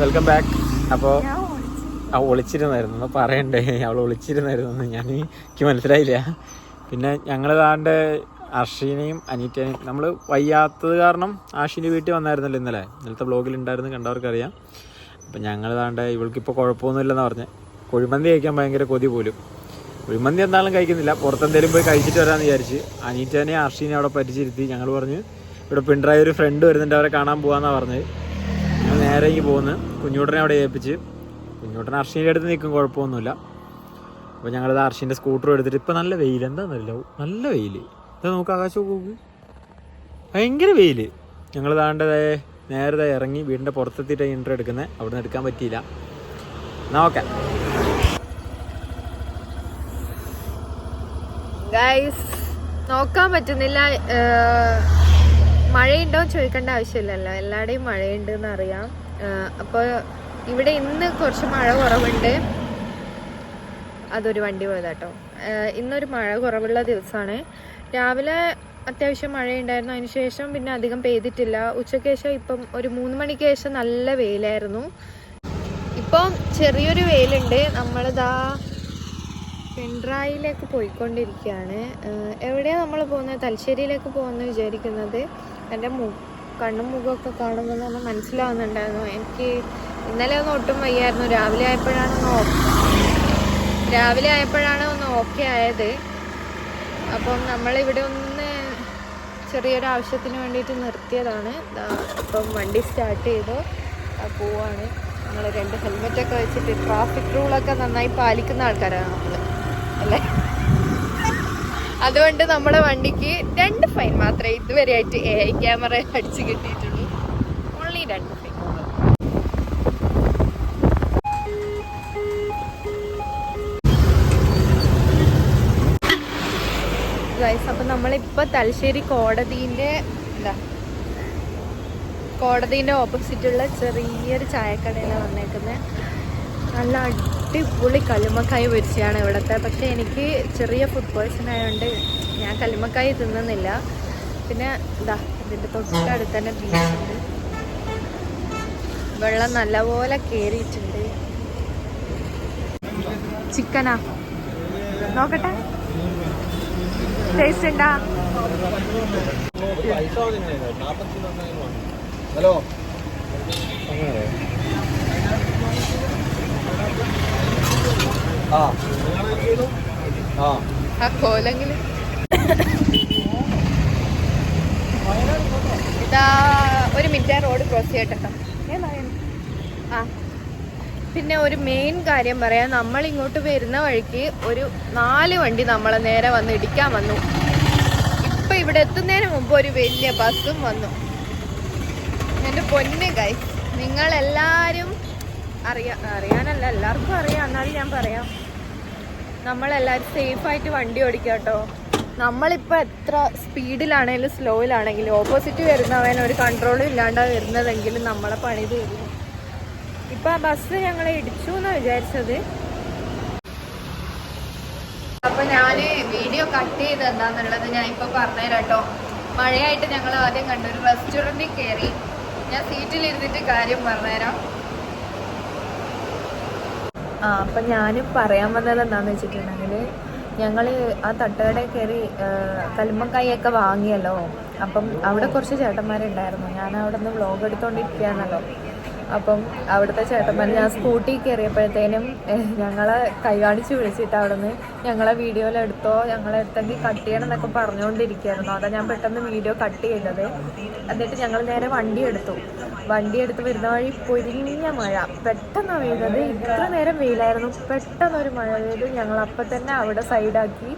Welcome back. അപ്പോൾ ഒളിച്ചിരുന്നായിരുന്നു പറയണ്ടേ, അവൾ ഒളിച്ചിരുന്നായിരുന്നു എനിക്ക് മനസ്സിലായില്ല. പിന്നെ ഞങ്ങൾ താണ്ട് അർഷീനെയും അനീറ്റേനെയും നമ്മൾ വയ്യാത്തത് കാരണം ആഷിൻ്റെ വീട്ടിൽ വന്നായിരുന്നല്ലോ ഇന്നലത്തെ ബ്ലോഗിലുണ്ടായിരുന്നു, കണ്ടവർക്കറിയാം. അപ്പം ഞങ്ങൾ താണ്ട് ഇവൾക്കിപ്പോൾ കുഴപ്പമൊന്നുമില്ലെന്ന് പറഞ്ഞ് കുഴിമന്തി കഴിക്കാൻ ഭയങ്കര കൊതി പോലും. കുഴിമന്തി എന്തായാലും കഴിക്കുന്നില്ല, പുറത്തെന്തെങ്കിലും പോയി കഴിച്ചിട്ട് വരാമെന്ന് വിചാരിച്ച് അനീറ്റേനെയും അർഷീനെയും അവിടെ പരിചരിത്തി. ഞങ്ങൾ പറഞ്ഞ് ഇവിടെ പിണറായി ഒരു ഫ്രണ്ട് വരുന്നുണ്ട്, അവരെ കാണാൻ പോകാമെന്നാണ് പറഞ്ഞത്. ഞങ്ങൾ നേരെ ഇങ്ങ് പോകുന്നു, കുഞ്ഞൂട്ടനെ അവിടെ ഏൽപ്പിച്ച്. കുഞ്ഞൂട്ടൻ അർഷീൻ്റെ അടുത്ത് നിൽക്കും, കുഴപ്പമൊന്നുമില്ല. അപ്പോൾ ഞങ്ങളിത് അർഷീൻ്റെ സ്കൂട്ടറും എടുത്തിട്ട് ഇപ്പം നല്ല വെയിൽ, എന്താണെന്നറിയില്ല, നല്ല വെയിൽ. ഇത് നോക്ക്, ആകാശമൊക്കെ നോക്ക്, ഭയങ്കര വെയിൽ. ഞങ്ങൾ താണ്ടതേ നേരത്തെ ഇറങ്ങി വീടിൻ്റെ പുറത്തെത്തിയിട്ട് ഇൻട്രോ എടുക്കുന്നത്, അവിടെ നിന്ന് എടുക്കാൻ പറ്റിയില്ല. എന്നാൽ ഓക്കെ ഗൈസ്, നോക്കാൻ പറ്റുന്നില്ല. മഴയുണ്ടോ ചോദിക്കേണ്ട ആവശ്യമില്ലല്ലോ, എല്ലാവരുടെയും മഴയുണ്ട് എന്നറിയാം. അപ്പോൾ ഇവിടെ ഇന്ന് കുറച്ച് മഴ കുറവുണ്ട്. അതൊരു വണ്ടി പോയതാട്ടോ. ഇന്നൊരു മഴ കുറവുള്ള ദിവസമാണ്. രാവിലെ അത്യാവശ്യം മഴയുണ്ടായിരുന്നു, അതിന് ശേഷം പിന്നെ അധികം പെയ്തിട്ടില്ല. ഉച്ചയ്ക്ക് ശേഷം ഇപ്പം ഒരു 3 മണിക്ക് ശേഷം നല്ല വെയിലായിരുന്നു. ഇപ്പം ചെറിയൊരു വെയിലുണ്ട്. നമ്മളിതാ പിണറായിലേക്ക് പോയിക്കൊണ്ടിരിക്കുകയാണ്. എവിടെയാണ് നമ്മൾ പോകുന്നത്? തലശ്ശേരിയിലേക്ക് പോകുമെന്ന് വിചാരിക്കുന്നത്. എൻ്റെ കണ്ണും മുഖമൊക്കെ കാണുമ്പോൾ തന്നെ മനസ്സിലാവുന്നുണ്ടായിരുന്നു. എനിക്ക് ഇന്നലെ ഒന്നും ഒട്ടും വയ്യായിരുന്നു. രാവിലെ ആയപ്പോഴാണ് ഒന്ന് ഓക്കെ ആയത്. അപ്പം നമ്മളിവിടെ ഒന്ന് ചെറിയൊരു ആവശ്യത്തിന് വേണ്ടിയിട്ട് നിർത്തിയതാണ്. അപ്പം വണ്ടി സ്റ്റാർട്ട് ചെയ്തു പോവാണ്. നമ്മൾ 2 ഹെൽമെറ്റൊക്കെ വെച്ചിട്ട് ട്രാഫിക് റൂളൊക്കെ നന്നായി പാലിക്കുന്ന ആൾക്കാരാണ് നമ്മൾ, അല്ലേ? അതുകൊണ്ട് നമ്മുടെ വണ്ടിക്ക് 2 ഫൈൻ മാത്രമേ ഇതുവരെയായിട്ട് AI ക്യാമറ അടിച്ച് കിട്ടിയിട്ടുള്ളൂ. Only 2 fine. അപ്പം നമ്മളിപ്പോൾ തലശ്ശേരി കോടതിൻ്റെ ഓപ്പോസിറ്റുള്ള ചെറിയൊരു ചായക്കടയിലാണ് വന്നേക്കുന്നത്. നല്ല അടിപൊളി കല്ലുമ്മക്കായ് പൊരിച്ചതാണ് ഇവിടുത്തെ. പക്ഷേ എനിക്ക് ചെറിയ ഫുഡ് പോയ്സൺ ആയതുകൊണ്ട് ഞാൻ കല്ലുമ്മക്കായ് തിന്നുന്നില്ല. പിന്നെ ഇതിൻ്റെ തൊട്ടടുത്ത് തന്നെ ബീച്ചുണ്ട്. വെള്ളം നല്ലപോലെ കയറിയിട്ടുണ്ട്. ചിക്കനാ, നോക്കട്ടെ, ടേസ്റ്റ് ഉണ്ടാ? ഹലോ, ആ കോലെങ്കില് ഇതാ ഒരു മിനിറ്റ് റോഡ് ക്രോസ് ചെയ്യട്ടോ. പിന്നെ ഒരു മെയിൻ കാര്യം പറയാം, നമ്മൾ ഇങ്ങോട്ട് വരുന്ന വഴിക്ക് ഒരു 4 വണ്ടി നമ്മളെ നേരെ വന്ന് ഇടിക്കാൻ വന്നു. ഇപ്പം ഇവിടെ എത്തുന്നതിന് മുമ്പ് ഒരു വലിയ ബസ്സും വന്നു. എൻ്റെ പൊന്ന് ഗൈസ്, നിങ്ങളെല്ലാവരും അറിയാനല്ല, എല്ലാവർക്കും അറിയാം, എന്നാലും ഞാൻ പറയാം, നമ്മളെല്ലാവരും സേഫായിട്ട് വണ്ടി ഓടിക്കുക കേട്ടോ. നമ്മളിപ്പോൾ എത്ര സ്പീഡിലാണെങ്കിലും സ്ലോയിലാണെങ്കിലും ഓപ്പോസിറ്റ് വരുന്നവൻ ഒരു കൺട്രോളും ഇല്ലാണ്ടാണ് വരുന്നതെങ്കിലും നമ്മളെ പണി തരും. ഇപ്പം ആ ബസ് ഞങ്ങളെ ഇടിച്ചു എന്നാണ് വിചാരിച്ചത്. അപ്പം ഞാൻ വീഡിയോ കട്ട് ചെയ്ത് എന്താണെന്നുള്ളത് ഞാൻ ഇപ്പോൾ പറഞ്ഞുതരാം കേട്ടോ. മഴയായിട്ട് ഞങ്ങൾ ആദ്യം കണ്ടു ഒരു റെസ്റ്റോറൻറ്റിൽ കയറി. ഞാൻ സീറ്റിലിരുന്നിട്ട് കാര്യം പറഞ്ഞുതരാം. അപ്പം ഞാൻ പറയാൻ വന്നത് എന്താണെന്ന് വെച്ചിട്ടുണ്ടെങ്കിൽ, ഞങ്ങൾ ആ തട്ടുകടയിൽ കയറി കല്ലുമ്മക്കായൊക്കെ വാങ്ങിയല്ലോ. അപ്പം അവിടെ കുറച്ച് ചേട്ടന്മാരുണ്ടായിരുന്നു. ഞാൻ അവിടെ നിന്ന് വ്ളോഗ് എടുത്തുകൊണ്ടിരിക്കുകയാണല്ലോ. അപ്പം അവിടുത്തെ ചേട്ടന്മാർ ഞാൻ സ്കൂട്ടി കയറിയപ്പോഴത്തേനും ഞങ്ങളെ കൈ കാണിച്ച് വിളിച്ചിട്ട് അവിടെ നിന്ന് ഞങ്ങളെ വീഡിയോയിലെടുത്തോ, ഞങ്ങളെ എടുത്തെങ്കിൽ കട്ട് ചെയ്യണം എന്നൊക്കെ പറഞ്ഞുകൊണ്ടിരിക്കുകയായിരുന്നു. അതാണ് ഞാൻ പെട്ടെന്ന് വീഡിയോ കട്ട് ചെയ്തത്. എന്നിട്ട് ഞങ്ങൾ നേരെ വണ്ടി എടുത്ത് വരുന്ന വഴി പൊരിഞ്ഞ മഴ പെട്ടെന്ന് പെയ്തത്. ഇത്ര നേരം വെയിലായിരുന്നു, പെട്ടെന്നൊരു മഴ പെയ്തു. ഞങ്ങൾ അപ്പം തന്നെ അവിടെ സൈഡാക്കി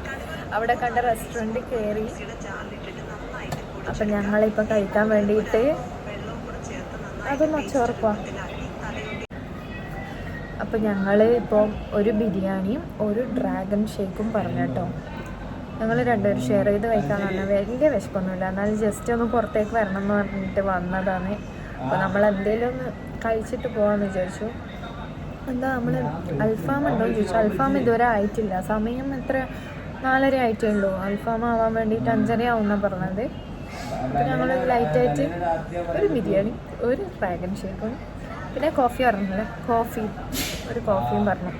അവിടെ കണ്ട റെസ്റ്റോറൻറ്റിൽ കയറി. അപ്പം ഞങ്ങളിപ്പോൾ കഴിക്കാൻ വേണ്ടിയിട്ട് അതൊന്ന് ഒച്ചോർക്കുക. അപ്പം ഞങ്ങൾ ഇപ്പോൾ ഒരു ബിരിയാണിയും ഒരു ഡ്രാഗൺ ഷേക്കും പറഞ്ഞു കേട്ടോ. ഞങ്ങൾ 2 പേരും ഷെയർ ചെയ്ത് കഴിക്കാൻ പറഞ്ഞാൽ വലിയ വിശപ്പൊന്നുമില്ല, എന്നാലും ജസ്റ്റ് ഒന്ന് പുറത്തേക്ക് വരണം എന്ന് പറഞ്ഞിട്ട് വന്നതാണ്. അപ്പോൾ നമ്മൾ എന്തെങ്കിലും ഒന്ന് കഴിച്ചിട്ട് പോകാമെന്ന് വിചാരിച്ചു. എന്താ നമ്മൾ അൽഫാം ഉണ്ടോ എന്ന് ചോദിച്ചു. അൽഫാം ഇതുവരെ ആയിട്ടില്ല, സമയം എത്ര 4:30 ആയിട്ടേ ഉള്ളൂ. അൽഫാം ആവാൻ വേണ്ടിയിട്ട് 5:30 ആവുമെന്നാണ് പറഞ്ഞത്. അപ്പോൾ ഞങ്ങൾ ലൈറ്റായിട്ട് ഒരു ബിരിയാണി, ഒരു ഡ്രാഗൺ ഷേക്കും, പിന്നെ കോഫി പറഞ്ഞില്ല, ഒരു കോഫിയും പറഞ്ഞു.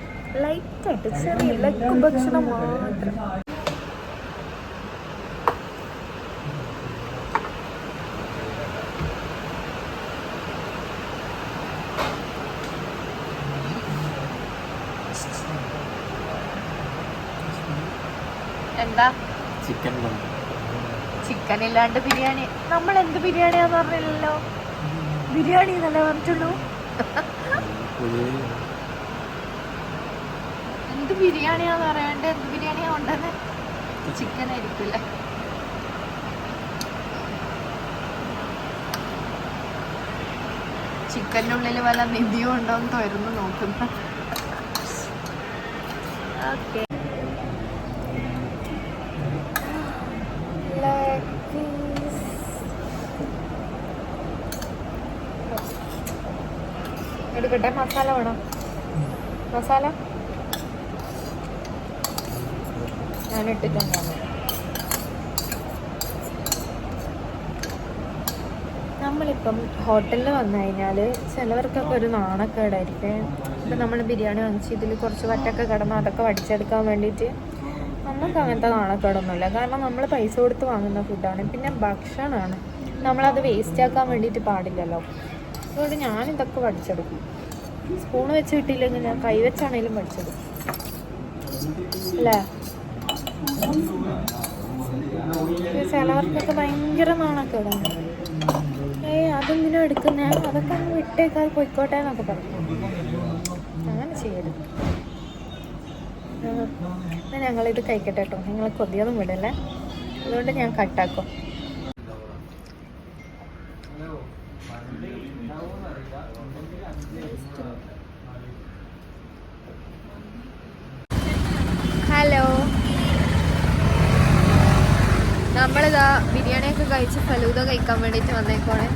ലൈറ്റായിട്ട് ചെറിയ ലഘുഭക്ഷണം മാത്രം. എന്താ ചിക്കൻ ഇല്ലാണ്ട് ബിരിയാണി? നമ്മൾ എന്ത് ബിരിയാണിയാന്ന് പറഞ്ഞില്ലല്ലോ, ബിരിയാണി എന്നല്ലേ പറഞ്ഞിട്ടുള്ളൂ. എന്ത് ബിരിയാണിയാന്ന് പറയാണ്ട് എന്ത് ബിരിയാണിയാ ഉണ്ടെന്ന്? ചിക്കൻ ആയിരിക്കില്ല. ചിക്കൻ്റെ ഉള്ളിൽ വല്ല നിധിയും ഉണ്ടോന്ന് തുറന്ന് നോക്കുന്ന. ഓക്കെ, എടുക്കട്ടെ. മസാല വേണോ? മസാല ഞാൻ ഇട്ടിട്ടുണ്ടാകും. നമ്മളിപ്പം ഹോട്ടലിൽ വന്നു കഴിഞ്ഞാൽ ചിലവർക്കൊക്കെ ഒരു നാണക്കേടായിരിക്കും. ഇപ്പം നമ്മൾ ബിരിയാണി വാങ്ങിച്ച് ഇതിൽ കുറച്ച് വറ്റൊക്കെ കിടന്ന് അതൊക്കെ വടിച്ചെടുക്കാൻ വേണ്ടിയിട്ട്. നമുക്ക് അങ്ങനത്തെ നാണക്കേടൊന്നുമില്ല, കാരണം നമ്മൾ പൈസ കൊടുത്ത് വാങ്ങുന്ന ഫുഡാണ്, പിന്നെ ഭക്ഷണമാണ്, നമ്മളത് വേസ്റ്റ് ആക്കാൻ വേണ്ടിയിട്ട് പാടില്ലല്ലോ. അതുകൊണ്ട് ഞാനിതൊക്കെ പഠിച്ചെടുക്കും. സ്പൂണ് വെച്ച് കിട്ടിയില്ലെങ്കിൽ ഞാൻ കൈ വെച്ചാണേലും പഠിച്ചെടുക്കും അല്ലേ. ചിലവർക്കൊക്കെ ഭയങ്കര നാണക്കേടാണ്. അതെന്തിനാ എടുക്കുന്നേ, അതൊക്കെ അങ്ങ് വിട്ടേക്കാൽ പോയിക്കോട്ടെ എന്നൊക്കെ പറഞ്ഞു. അങ്ങനെ ചെയ്യരുത്. എന്നാൽ ഞങ്ങളിത് കഴിക്കട്ടെ കേട്ടോ, നിങ്ങൾ കൊതിയൊന്നും വിടല്ലേ, അതുകൊണ്ട് ഞാൻ കട്ടാക്കും. ഹലോ, നമ്മളിതാ ബിരിയാണിയൊക്കെ കഴിച്ച് ഫലൂദ കഴിക്കാൻ വേണ്ടിയിട്ട് വന്നേക്കോണേ.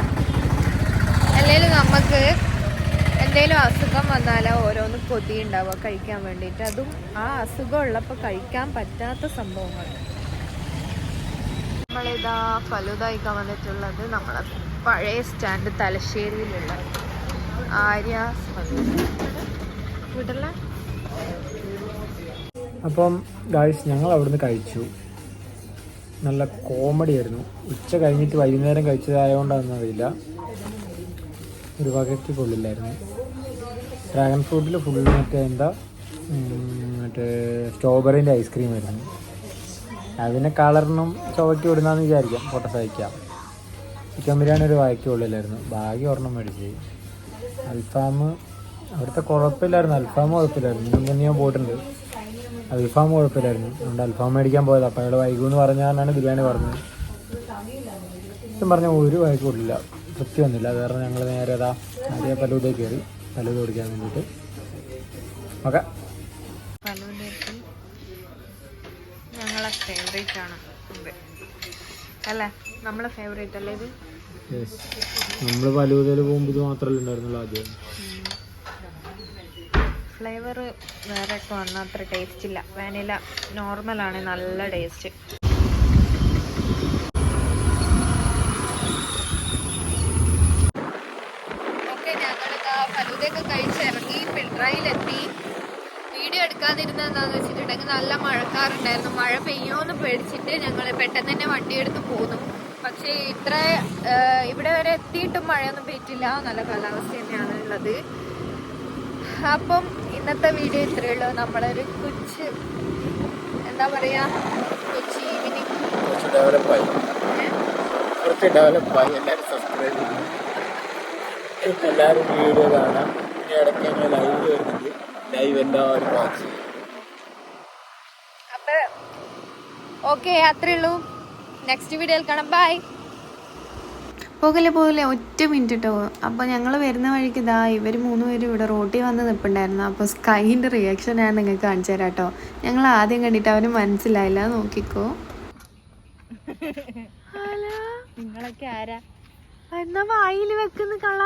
അല്ലെങ്കിൽ നമുക്ക് എന്തെങ്കിലും അസുഖം വന്നാലോ ഓരോന്ന് കൊതി ഉണ്ടാവുക കഴിക്കാൻ വേണ്ടിയിട്ട്, അതും ആ അസുഖം ഉള്ളപ്പോൾ കഴിക്കാൻ പറ്റാത്ത സംഭവങ്ങൾ. നമ്മളിതാ ഫലൂദ കഴിക്കാൻ വന്നിട്ടുള്ളത് നമ്മളെ പഴയ സ്റ്റാൻഡ് തലശ്ശേരിയിലുള്ള ആര്യാസ് വീട്ടിലെ. അപ്പം ഗായ്സ്, ഞങ്ങൾ അവിടുന്ന് കഴിച്ചു. നല്ല കോമഡി ആയിരുന്നു. ഉച്ച കഴിഞ്ഞിട്ട് വൈകുന്നേരം കഴിച്ചതായതുകൊണ്ടാണെന്ന് അറിയില്ല, ഒരു വകയ്ക്ക് കൊള്ളില്ലായിരുന്നു. ഡ്രാഗൺ ഫ്രൂട്ടിൽ ഫുള്ള് മറ്റേ സ്ട്രോബെറീൻ്റെ ഐസ്ക്രീം ആയിരുന്നു. അതിനെ കളറിനും ചുവയ്ക്ക് വിടുന്നതെന്ന് വിചാരിക്കാം, ഫോട്ടോ സഹിക്കാം. ചിക്കൻ ബിരിയാണി ഒരു വകയ്ക്ക് കൊള്ളില്ലായിരുന്നു, ഭാഗ്യം ഒരെണ്ണം മേടിച്ച്. അൽഫാം അവിടുത്തെ കുഴപ്പമില്ലായിരുന്നു, അൽഫാം കുഴപ്പമില്ലായിരുന്നു. മുന്നേ ഞാൻ പോയിട്ടുണ്ട്, അൽഫാം കുഴപ്പമില്ലായിരുന്നു. അതുകൊണ്ട് അൽഫാം മേടിക്കാൻ പോയത്. അപ്പോൾ അയാൾ വൈകുമെന്ന് പറഞ്ഞാലാണ് ബിരിയാണി പറഞ്ഞത്. സത്യം പറഞ്ഞാൽ ഒരു വൈകി കൊള്ളില്ല, തൃപ്തി വന്നില്ല. അത് കാരണം ഞങ്ങൾ നേരെ ആദ്യം ഫലൂദയിൽ കയറി ഫലൂദ കുടിക്കാൻ വേണ്ടിയിട്ട്. ഓക്കെ, ഞങ്ങളെ ഫേവറേറ്റ് ആണ് അല്ലേ, നമ്മളെ ഫേവറേറ്റ് അല്ലേ ഇത്. നമ്മൾ ഫലൂദയിൽ പോകുമ്പോൾ ഇത് മാത്രമല്ല ഉണ്ടായിരുന്നുള്ളൂ ആദ്യം. ഫ്ലേവർ വേറെ ഒക്കെ വന്നാൽ അത്ര ടേസ്റ്റ് ഇല്ല. വാനില നോർമലാണ്, നല്ല ടേസ്റ്റ്. ഓക്കെ, ഞങ്ങളിതാ ഫലൂദയൊക്കെ കഴിച്ചിറങ്ങി പിണറായിലെത്തി. വീഡിയോ എടുക്കാതിരുന്നത് എന്താണെന്ന് വെച്ചിട്ടുണ്ടെങ്കിൽ നല്ല മഴക്കാറുണ്ടായിരുന്നു. മഴ പെയ്യുമെന്ന് പേടിച്ചിട്ട് ഞങ്ങൾ പെട്ടെന്ന് തന്നെ വണ്ടി എടുത്ത് പോന്നു. പക്ഷേ ഇവിടെ വരെ എത്തിയിട്ടും മഴയൊന്നും പെയ്റ്റില്ല, നല്ല കാലാവസ്ഥ തന്നെയാണ് ഉള്ളത്. അപ്പം ഇന്നത്തെ വീഡിയോ ഇത്രയേ ഉള്ളൂ. നമ്മളൊരു കൊച്ച് എന്താ പറയാ, കൊച്ചി ഈവനിങ് കുറച്ച് ഡെവലപ്പായി. എല്ലാവരും സബ്സ്ക്രൈബ് ചെയ്യും, എല്ലാവരും വീഡിയോ കാണാം. പിന്നെ ഇടയ്ക്ക് ഞങ്ങൾ ലൈവ് വരുന്നുണ്ട്, ലൈവ് എല്ലാവരും വാച്ച് ചെയ്യും. അപ്പം ഓക്കെ, അത്രയേ ഉള്ളൂ. നെക്സ്റ്റ് വീഡിയോയിൽ കാണാം. ബൈ. പോകല്ലേ ഒറ്റ മിനിറ്റ് കേട്ടോ. അപ്പോൾ ഞങ്ങൾ വരുന്ന വഴിക്ക് ഇതാ ഇവർ 3 പേരും ഇവിടെ റോട്ടിൽ വന്ന് നിൽപ്പുണ്ടായിരുന്നു. അപ്പോൾ സ്കൈൻ്റെ റിയാക്ഷൻ ഞാൻ നിങ്ങൾക്ക് കാണിച്ചു തരാം കേട്ടോ. ഞങ്ങൾ ആദ്യം കണ്ടിട്ട് അവന് മനസ്സിലായില്ല, നോക്കിക്കോ. ഹലോ, നിങ്ങളൊക്കെ ആരാ? എന്നാ വായിൽ വെക്കുന്ന കള.